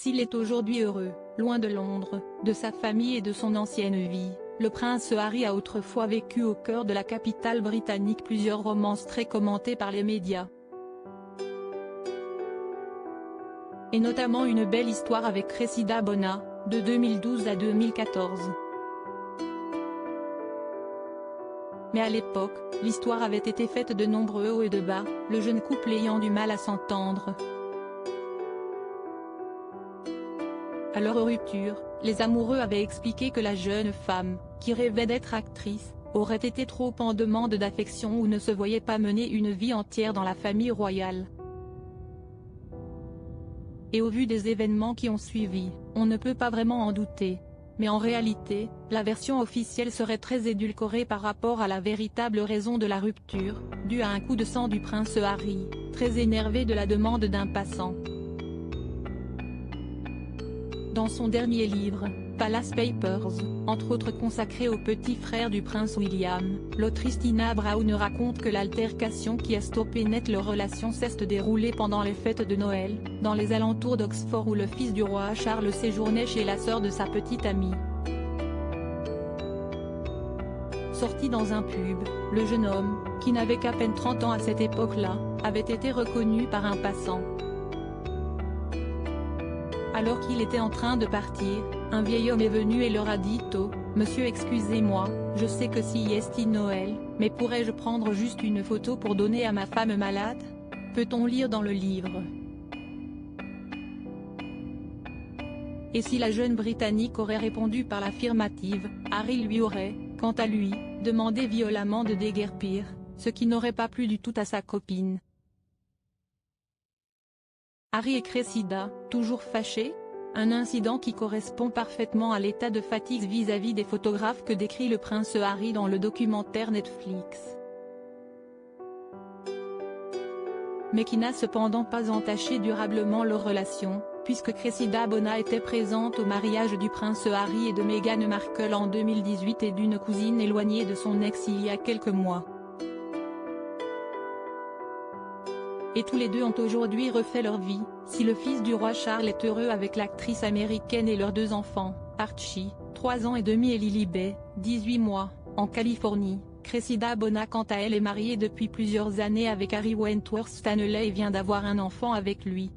S'il est aujourd'hui heureux, loin de Londres, de sa famille et de son ancienne vie, le prince Harry a autrefois vécu au cœur de la capitale britannique plusieurs romances très commentées par les médias. Et notamment une belle histoire avec Cressida Bona, de 2012 à 2014. Mais à l'époque, l'histoire avait été faite de nombreux hauts et de bas, le jeune couple ayant du mal à s'entendre. À leur rupture, les amoureux avaient expliqué que la jeune femme, qui rêvait d'être actrice, aurait été trop en demande d'affection ou ne se voyait pas mener une vie entière dans la famille royale. Et au vu des événements qui ont suivi, on ne peut pas vraiment en douter. Mais en réalité, la version officielle serait très édulcorée par rapport à la véritable raison de la rupture, due à un coup de sang du prince Harry, très énervé de la demande d'un passant. Dans son dernier livre, Palace Papers, entre autres consacré au petit frère du prince William, l'autrice Tina Brown raconte que l'altercation qui a stoppé net leur relation s'est déroulée pendant les fêtes de Noël, dans les alentours d'Oxford où le fils du roi Charles séjournait chez la sœur de sa petite amie. Sorti dans un pub, le jeune homme, qui n'avait qu'à peine 30 ans à cette époque-là, avait été reconnu par un passant. Alors qu'il était en train de partir, un vieil homme est venu et leur a dit « Oh, monsieur excusez-moi, je sais que si est Noël, mais pourrais-je prendre juste une photo pour donner à ma femme malade ?» Peut-on lire dans le livre. Et si la jeune Britannique aurait répondu par l'affirmative, Harry lui aurait, quant à lui, demandé violemment de déguerpir, ce qui n'aurait pas plu du tout à sa copine. Harry et Cressida, toujours fâchés? Un incident qui correspond parfaitement à l'état de fatigue vis-à-vis des photographes que décrit le prince Harry dans le documentaire Netflix. Mais qui n'a cependant pas entaché durablement leur relation, puisque Cressida Bona était présente au mariage du prince Harry et de Meghan Markle en 2018 et d'une cousine éloignée de son ex il y a quelques mois. Et tous les deux ont aujourd'hui refait leur vie. Si le fils du roi Charles est heureux avec l'actrice américaine et leurs deux enfants, Archie, 3 ans et demi et Lily-Beth, 18 mois, en Californie, Cressida Bona quant à elle est mariée depuis plusieurs années avec Harry Wentworth Stanley et vient d'avoir un enfant avec lui.